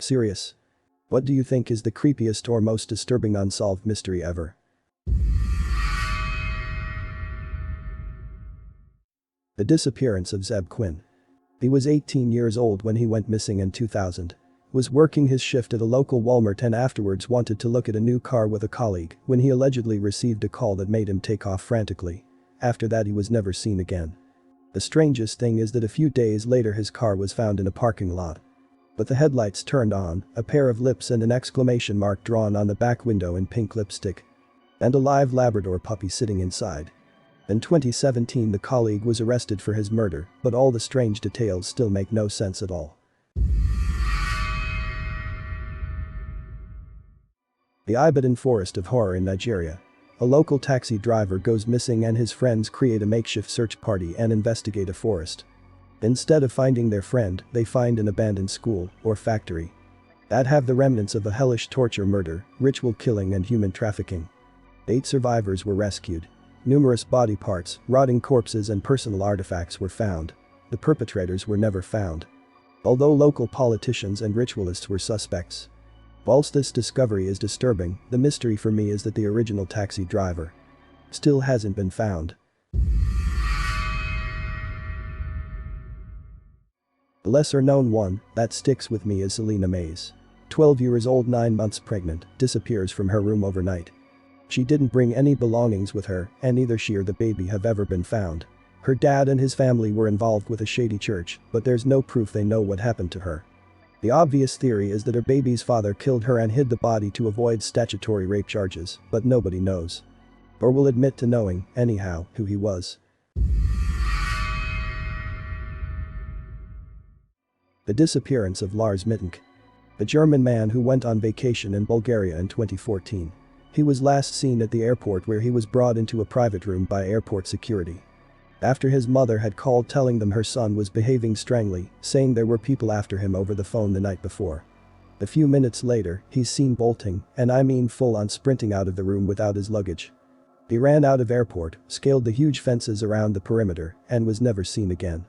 Serious. What do you think is the creepiest or most disturbing unsolved mystery ever? The disappearance of Zebb Quinn. He was 18 years old when he went missing in 2000. Was working his shift at a local Walmart and afterwards wanted to look at a new car with a colleague when he allegedly received a call that made him take off frantically. After that he was never seen again. The strangest thing is that a few days later his car was found in a parking lot. With the headlights turned on, a pair of lips and an exclamation mark drawn on the back window in pink lipstick. And a live Labrador puppy sitting inside. In 2017 the colleague was arrested for his murder, but all the strange details still make no sense at all. The Ibadan forest of horror in Nigeria. A local taxi driver goes missing and his friends create a makeshift search party and investigate a forest. Instead of finding their friend, they find an abandoned school or factory that have the remnants of a hellish torture, murder, ritual killing and human trafficking. 8 survivors were rescued. Numerous body parts, rotting corpses and personal artifacts were found. The perpetrators were never found. Although local politicians and ritualists were suspects. Whilst this discovery is disturbing, the mystery for me is that the original taxi driver still hasn't been found. The lesser known one that sticks with me is Celina Mays. 12 years old, 9 months pregnant, disappears from her room overnight. She didn't bring any belongings with her and neither she or the baby have ever been found. Her dad and his family were involved with a shady church, but there's no proof they know what happened to her. The obvious theory is that her baby's father killed her and hid the body to avoid statutory rape charges, but nobody knows. Or will admit to knowing, anyhow, who he was. The disappearance of Lars Mittank. The German man who went on vacation in Bulgaria in 2014. He was last seen at the airport where he was brought into a private room by airport security. After his mother had called telling them her son was behaving strangely, saying there were people after him over the phone the night before. A few minutes later, he's seen bolting, and I mean full on sprinting out of the room without his luggage. He ran out of airport, scaled the huge fences around the perimeter, and was never seen again.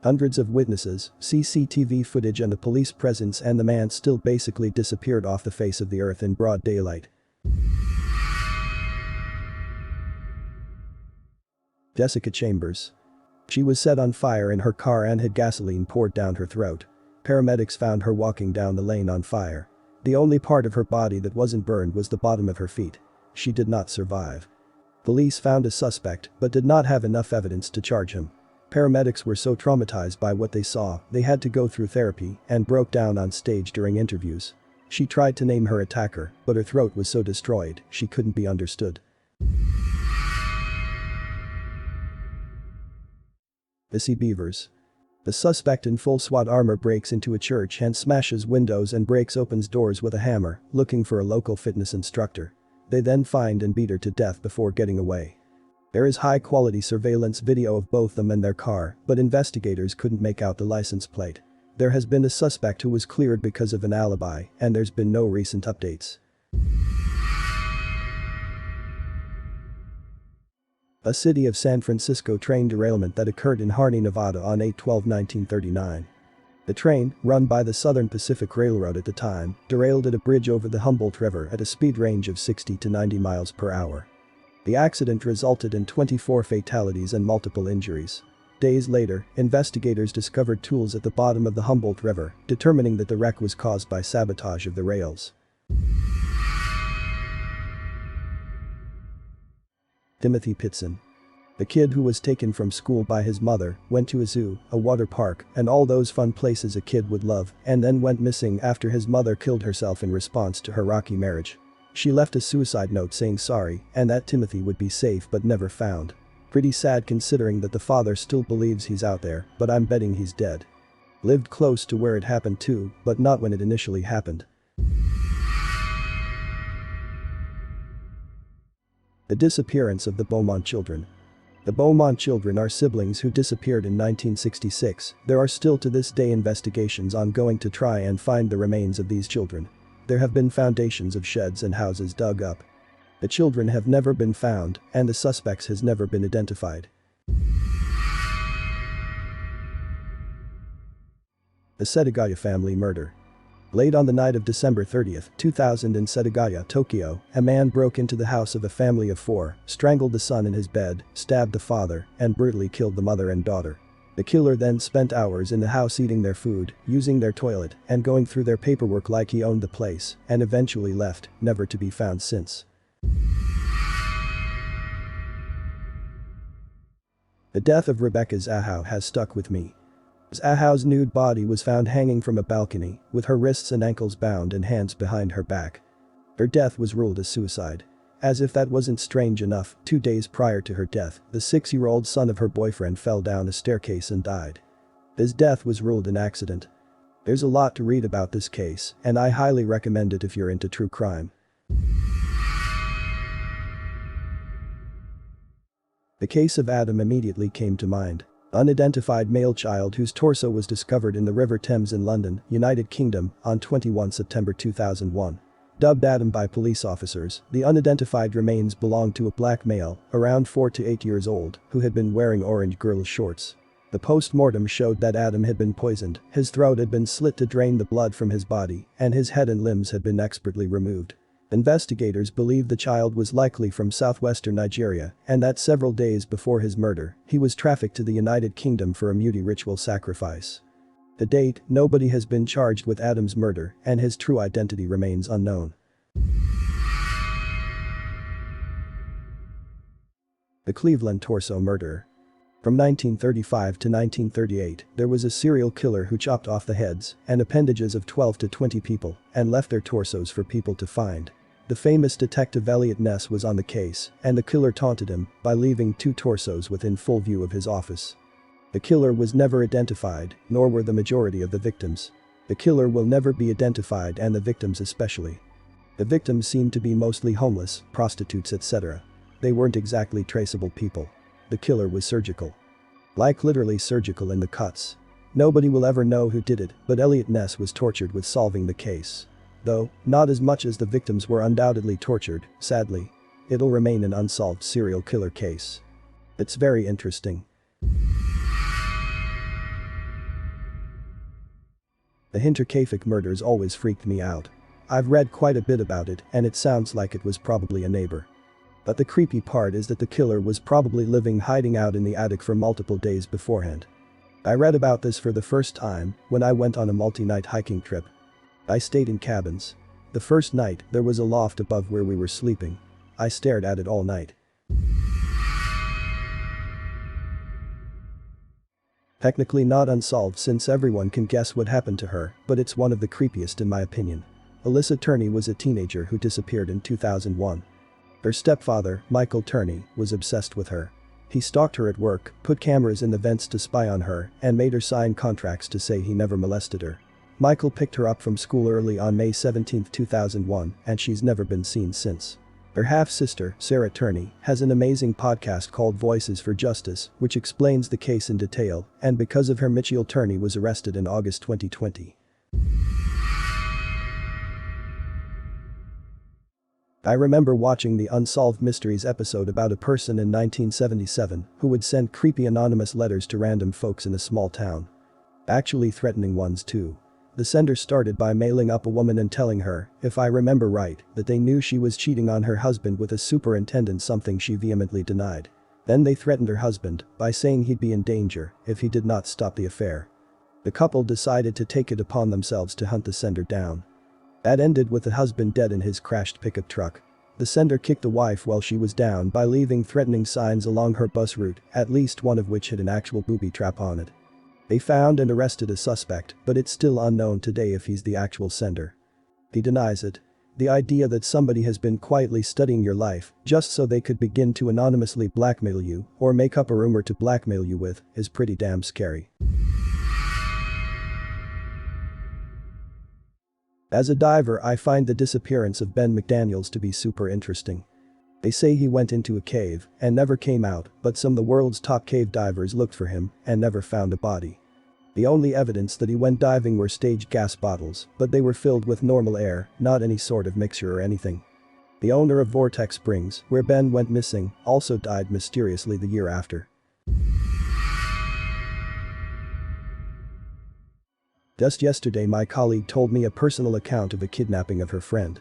Hundreds of witnesses, CCTV footage and the police presence, and the man still basically disappeared off the face of the earth in broad daylight. Jessica Chambers. She was set on fire in her car and had gasoline poured down her throat. Paramedics found her walking down the lane on fire. The only part of her body that wasn't burned was the bottom of her feet. She did not survive. Police found a suspect but did not have enough evidence to charge him. Paramedics were so traumatized by what they saw, they had to go through therapy and broke down on stage during interviews. She tried to name her attacker, but her throat was so destroyed, she couldn't be understood. Missy Bevers. The suspect in full SWAT armor breaks into a church and smashes windows and breaks open doors with a hammer, looking for a local fitness instructor. They then find and beat her to death before getting away. There is high-quality surveillance video of both them and their car, but investigators couldn't make out the license plate. There has been a suspect who was cleared because of an alibi, and there's been no recent updates. A City of San Francisco train derailment that occurred in Harney, Nevada on 8/12/1939. The train, run by the Southern Pacific Railroad at the time, derailed at a bridge over the Humboldt River at a speed range of 60 to 90 miles per hour. The accident resulted in 24 fatalities and multiple injuries. Days later, investigators discovered tools at the bottom of the Humboldt River, determining that the wreck was caused by sabotage of the rails. Timmothy Pitzen. The kid who was taken from school by his mother, went to a zoo, a water park, and all those fun places a kid would love, and then went missing after his mother killed herself in response to her rocky marriage. She left a suicide note saying sorry and that Timothy would be safe but never found. Pretty sad considering that the father still believes he's out there, but I'm betting he's dead. Lived close to where it happened too, but not when it initially happened. The disappearance of the Beaumont children. The Beaumont children are siblings who disappeared in 1966. There are still to this day investigations ongoing to try and find the remains of these children. There have been foundations of sheds and houses dug up. The children have never been found, and the suspects has never been identified. The Setagaya family murder. Late on the night of December 30, 2000 in Setagaya, Tokyo, a man broke into the house of a family of 4, strangled the son in his bed, stabbed the father, and brutally killed the mother and daughter. The killer then spent hours in the house eating their food, using their toilet, and going through their paperwork like he owned the place, and eventually left, never to be found since. The death of Rebecca Zahau has stuck with me. Zahau's nude body was found hanging from a balcony, with her wrists and ankles bound and hands behind her back. Her death was ruled as suicide. As if that wasn't strange enough, 2 days prior to her death, the 6-year-old son of her boyfriend fell down a staircase and died. His death was ruled an accident. There's a lot to read about this case, and I highly recommend it if you're into true crime. The case of Adam immediately came to mind. Unidentified male child whose torso was discovered in the River Thames in London, United Kingdom, on 21 September 2001. Dubbed Adam by police officers, the unidentified remains belonged to a black male, around 4 to 8 years old, who had been wearing orange girl shorts. The post-mortem showed that Adam had been poisoned, his throat had been slit to drain the blood from his body, and his head and limbs had been expertly removed. Investigators believe the child was likely from southwestern Nigeria, and that several days before his murder, he was trafficked to the United Kingdom for a Muti ritual sacrifice. To date, nobody has been charged with Adam's murder, and his true identity remains unknown. The Cleveland torso murderer. From 1935 to 1938, there was a serial killer who chopped off the heads and appendages of 12 to 20 people and left their torsos for people to find. The famous detective Elliot Ness was on the case, and the killer taunted him by leaving 2 torsos within full view of his office. The killer was never identified, nor were the majority of the victims. The killer will never be identified, and the victims especially. The victims seemed to be mostly homeless, prostitutes, etc. They weren't exactly traceable people. The killer was surgical. Like literally surgical in the cuts. Nobody will ever know who did it, but Elliot Ness was tortured with solving the case. Though, not as much as the victims were undoubtedly tortured, sadly. It'll remain an unsolved serial killer case. It's very interesting. The Hinterkaifeck murders always freaked me out. I've read quite a bit about it, and it sounds like it was probably a neighbor. But the creepy part is that the killer was probably hiding out in the attic for multiple days beforehand. I read about this for the first time when I went on a multi-night hiking trip. I stayed in cabins. The first night, there was a loft above where we were sleeping. I stared at it all night. Technically not unsolved since everyone can guess what happened to her, but it's one of the creepiest in my opinion. Alyssa Turney was a teenager who disappeared in 2001. Her stepfather, Michael Turney, was obsessed with her. He stalked her at work, put cameras in the vents to spy on her, and made her sign contracts to say he never molested her. Michael picked her up from school early on May 17, 2001, and she's never been seen since. Her half-sister, Sarah Turney, has an amazing podcast called Voices for Justice, which explains the case in detail, and because of her Mitchell Turney was arrested in August 2020. I remember watching the Unsolved Mysteries episode about a person in 1977 who would send creepy anonymous letters to random folks in a small town. Actually threatening ones too. The sender started by mailing up a woman and telling her, if I remember right, that they knew she was cheating on her husband with a superintendent, something she vehemently denied. Then they threatened her husband by saying he'd be in danger if he did not stop the affair. The couple decided to take it upon themselves to hunt the sender down. That ended with the husband dead in his crashed pickup truck. The sender kicked the wife while she was down by leaving threatening signs along her bus route, at least one of which had an actual booby trap on it. They found and arrested a suspect, but it's still unknown today if he's the actual sender. He denies it. The idea that somebody has been quietly studying your life just so they could begin to anonymously blackmail you or make up a rumor to blackmail you with is pretty damn scary. As a diver, I find the disappearance of Ben Mcdaniel to be super interesting. They say he went into a cave and never came out, but some of the world's top cave divers looked for him and never found a body. The only evidence that he went diving were staged gas bottles, but they were filled with normal air, not any sort of mixture or anything. The owner of Vortex Springs, where Ben went missing, also died mysteriously the year after. Just yesterday my colleague told me a personal account of a kidnapping of her friend.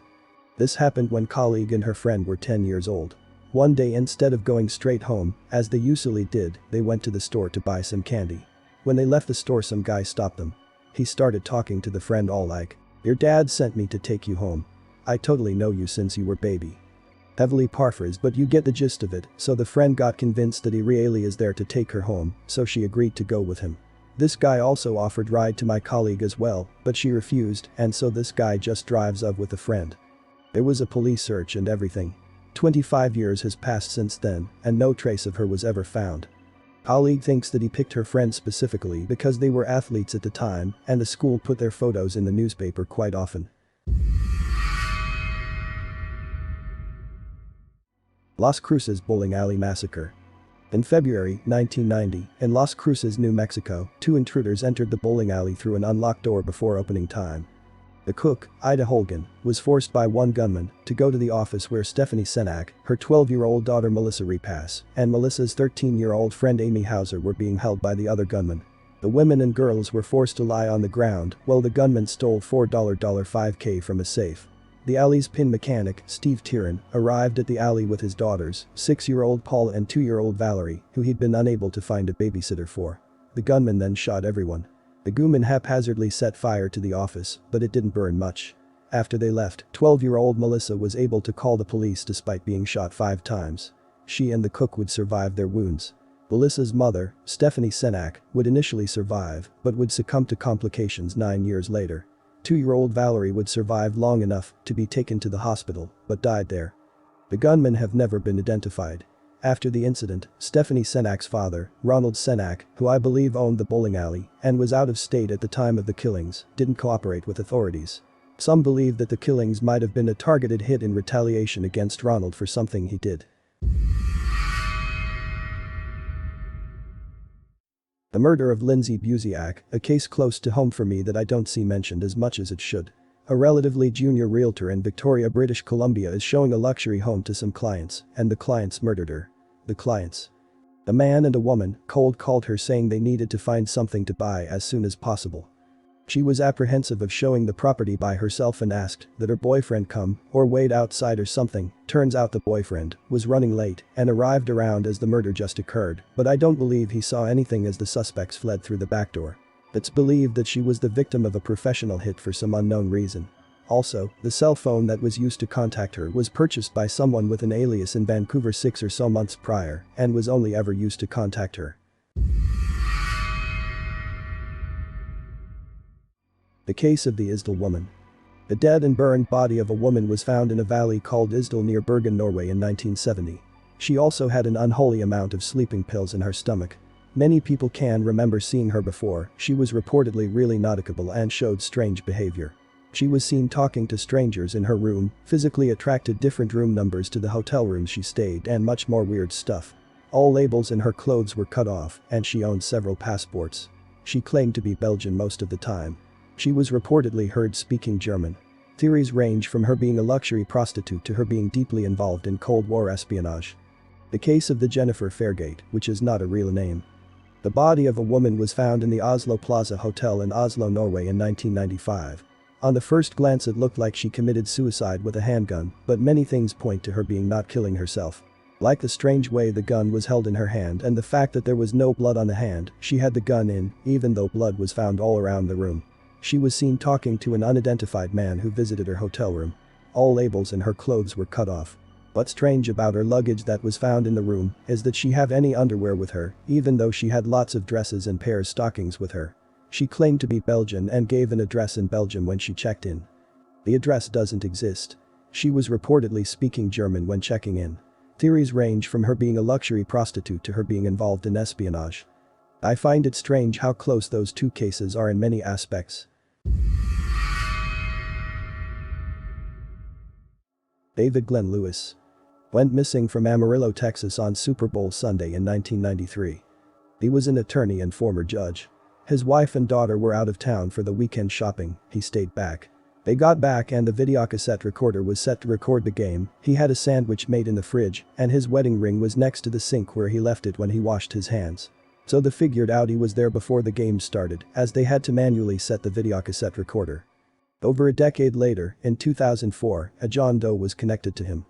This happened when colleague and her friend were 10 years old. One day instead of going straight home, as they usually did, they went to the store to buy some candy. When they left the store some guy stopped them. He started talking to the friend all like, "Your dad sent me to take you home. I totally know you since you were baby." Heavily paraphrased, but you get the gist of it. So the friend got convinced that he really is there to take her home, so she agreed to go with him. This guy also offered ride to my colleague as well, but she refused, and so this guy just drives off with a friend. There was a police search and everything. 25 years has passed since then, and no trace of her was ever found. Colleague thinks that he picked her friend specifically because they were athletes at the time, and the school put their photos in the newspaper quite often. Las Cruces Bowling Alley Massacre. In February 1990, in Las Cruces, New Mexico, 2 intruders entered the bowling alley through an unlocked door before opening time. The cook, Ida Holgan, was forced by one gunman to go to the office where Stephanie Senak, her 12-year-old daughter Melissa Repass, and Melissa's 13-year-old friend Amy Hauser were being held by the other gunman. The women and girls were forced to lie on the ground while the gunman stole $5K from a safe. The alley's pin mechanic, Steve Tieran, arrived at the alley with his daughters, 6-year-old Paula and 2-year-old Valerie, who he'd been unable to find a babysitter for. The gunman then shot everyone. The gunman haphazardly set fire to the office, but it didn't burn much. After they left, 12-year-old Melissa was able to call the police despite being shot 5 times. She and the cook would survive their wounds. Melissa's mother, Stephanie Senak, would initially survive, but would succumb to complications 9 years later. 2-year-old Valerie would survive long enough to be taken to the hospital, but died there. The gunmen have never been identified. After the incident, Stephanie Senak's father, Ronald Senak, who I believe owned the bowling alley and was out of state at the time of the killings, didn't cooperate with authorities. Some believe that the killings might have been a targeted hit in retaliation against Ronald for something he did. The murder of Lindsay Buziak, a case close to home for me that I don't see mentioned as much as it should. A relatively junior realtor in Victoria, British Columbia is showing a luxury home to some clients, and the clients murdered her. The clients. A man and a woman cold called her saying they needed to find something to buy as soon as possible. She was apprehensive of showing the property by herself and asked that her boyfriend come or wait outside or something. Turns out the boyfriend was running late and arrived around as the murder just occurred, but I don't believe he saw anything as the suspects fled through the back door. It's believed that she was the victim of a professional hit for some unknown reason. Also, the cell phone that was used to contact her was purchased by someone with an alias in Vancouver 6 or so months prior and was only ever used to contact her. The case of the Isdal woman. The dead and burned body of a woman was found in a valley called Isdal near Bergen, Norway in 1970. She also had an unholy amount of sleeping pills in her stomach. Many people can remember seeing her before. She was reportedly really nautical and showed strange behavior. She was seen talking to strangers in her room, physically attracted different room numbers to the hotel rooms she stayed, and much more weird stuff. All labels in her clothes were cut off, and she owned several passports. She claimed to be Belgian most of the time. She was reportedly heard speaking German. Theories range from her being a luxury prostitute to her being deeply involved in Cold War espionage. The case of the Jennifer Fairgate, which is not a real name. The body of a woman was found in the Oslo Plaza Hotel in Oslo, Norway in 1995. On the first glance it looked like she committed suicide with a handgun, but many things point to her being not killing herself. Like the strange way the gun was held in her hand and the fact that there was no blood on the hand she had the gun in, even though blood was found all around the room. She was seen talking to an unidentified man who visited her hotel room. All labels in her clothes were cut off. What's strange about her luggage that was found in the room is that she had any underwear with her, even though she had lots of dresses and pairs stockings with her. She claimed to be Belgian and gave an address in Belgium when she checked in. The address doesn't exist. She was reportedly speaking German when checking in. Theories range from her being a luxury prostitute to her being involved in espionage. I find it strange how close those two cases are in many aspects. David Glenn Lewis went missing from Amarillo, Texas on Super Bowl Sunday in 1993. He was an attorney and former judge. His wife and daughter were out of town for the weekend shopping. He stayed back. They got back and the videocassette recorder was set to record the game. He had a sandwich made in the fridge and his wedding ring was next to the sink where he left it when he washed his hands. So they figured out he was there before the game started, as they had to manually set the videocassette recorder. Over a decade later, in 2004, a John Doe was connected to him.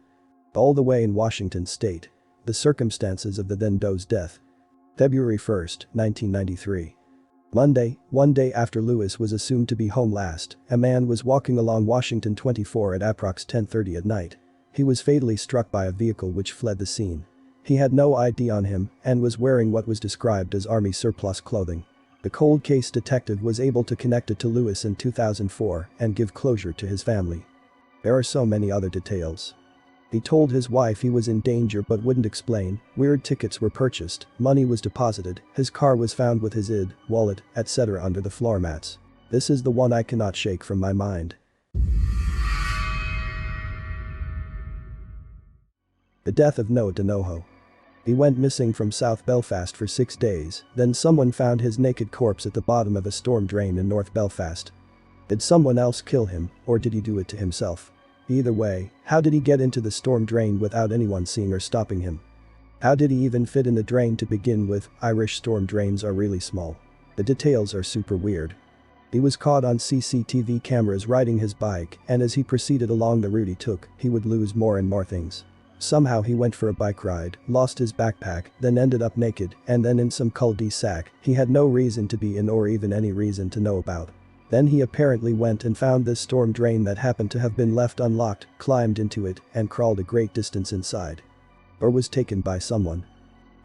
All the way in Washington state. The circumstances of the then Doe's death. February 1, 1993. Monday, one day after Lewis was assumed to be home last, a man was walking along Washington 24 at approx 10:30 at night. He was fatally struck by a vehicle which fled the scene. He had no ID on him and was wearing what was described as army surplus clothing. The cold case detective was able to connect it to Lewis in 2004 and give closure to his family. There are so many other details. He told his wife he was in danger but wouldn't explain. Weird tickets were purchased, money was deposited, his car was found with his ID, wallet, etc. under the floor mats. This is the one I cannot shake from my mind. The death of Donohoe. He went missing from South Belfast for 6 days, then someone found his naked corpse at the bottom of a storm drain in North Belfast. Did someone else kill him, or did he do it to himself? Either way, how did he get into the storm drain without anyone seeing or stopping him? How did he even fit in the drain to begin with? Irish storm drains are really small. The details are super weird. He was caught on CCTV cameras riding his bike, and as he proceeded along the route he took, he would lose more and more things. Somehow he went for a bike ride, lost his backpack, then ended up naked, and then in some cul-de-sac he had no reason to be in or even any reason to know about. Then he apparently went and found this storm drain that happened to have been left unlocked, climbed into it, and crawled a great distance inside. Or was taken by someone.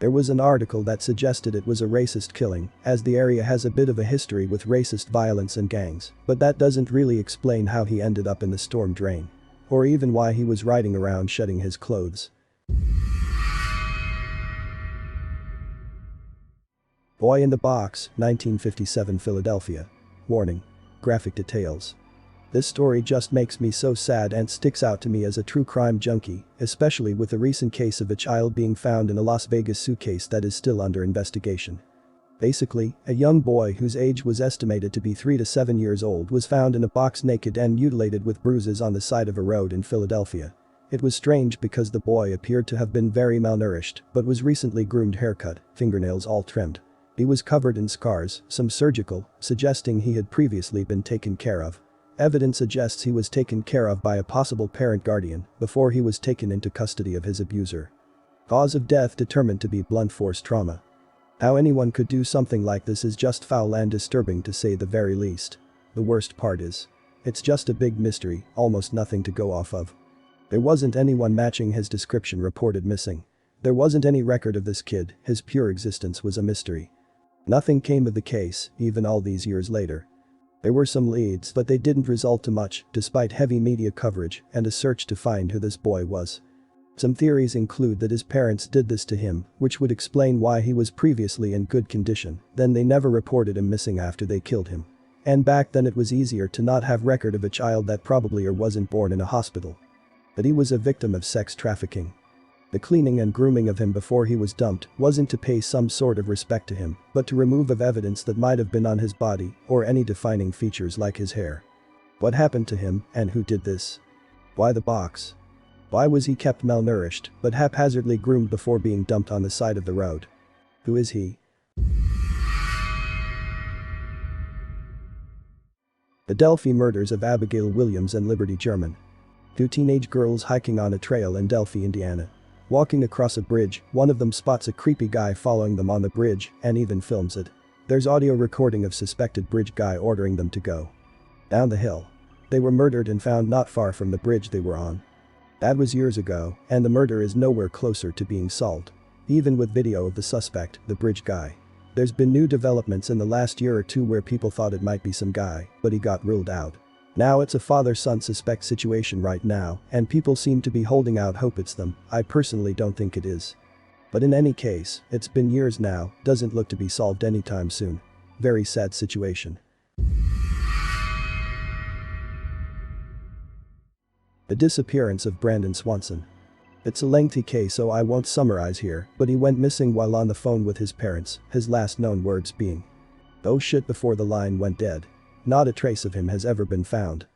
There was an article that suggested it was a racist killing, as the area has a bit of a history with racist violence and gangs, but that doesn't really explain how he ended up in the storm drain. Or even why he was riding around shedding his clothes. Boy in the Box, 1957 Philadelphia. Warning. Graphic details. This story just makes me so sad and sticks out to me as a true crime junkie, especially with the recent case of a child being found in a Las Vegas suitcase that is still under investigation. Basically, a young boy whose age was estimated to be 3 to 7 years old was found in a box naked and mutilated with bruises on the side of a road in Philadelphia. It was strange because the boy appeared to have been very malnourished but was recently groomed, haircut, fingernails all trimmed. He was covered in scars, some surgical, suggesting he had previously been taken care of. Evidence suggests he was taken care of by a possible parent guardian before he was taken into custody of his abuser. Cause of death determined to be blunt force trauma. How anyone could do something like this is just foul and disturbing to say the very least. The worst part is, it's just a big mystery, almost nothing to go off of. There wasn't anyone matching his description reported missing. There wasn't any record of this kid, his pure existence was a mystery. Nothing came of the case, even all these years later. There were some leads but they didn't result to much, despite heavy media coverage and a search to find who this boy was. Some theories include that his parents did this to him, which would explain why he was previously in good condition, then they never reported him missing after they killed him. And back then it was easier to not have record of a child that probably or wasn't born in a hospital. But he was a victim of sex trafficking. The cleaning and grooming of him before he was dumped wasn't to pay some sort of respect to him, but to remove of evidence that might have been on his body or any defining features like his hair. What happened to him and who did this? Why the box? Why was he kept malnourished but haphazardly groomed before being dumped on the side of the road? Who is he? The Delphi murders of Abigail Williams and Liberty German. 2 teenage girls hiking on a trail in Delphi, Indiana. Walking across a bridge, one of them spots a creepy guy following them on the bridge and even films it. There's audio recording of suspected bridge guy ordering them to go down the hill. They were murdered and found not far from the bridge they were on. That was years ago, and the murder is nowhere closer to being solved. Even with video of the suspect, the bridge guy. There's been new developments in the last year or two where people thought it might be some guy, but he got ruled out. Now it's a father-son suspect situation right now, and people seem to be holding out hope it's them. I personally don't think it is. But in any case, it's been years now, doesn't look to be solved anytime soon. Very sad situation. The disappearance of Brandon Swanson. It's a lengthy case so I won't summarize here, but he went missing while on the phone with his parents, his last known words being, "Oh shit," before the line went dead. Not a trace of him has ever been found.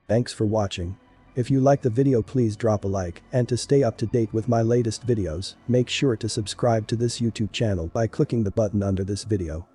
Thanks for watching. If you like the video, please drop a like, and to stay up to date with my latest videos, make sure to subscribe to this YouTube channel by clicking the button under this video.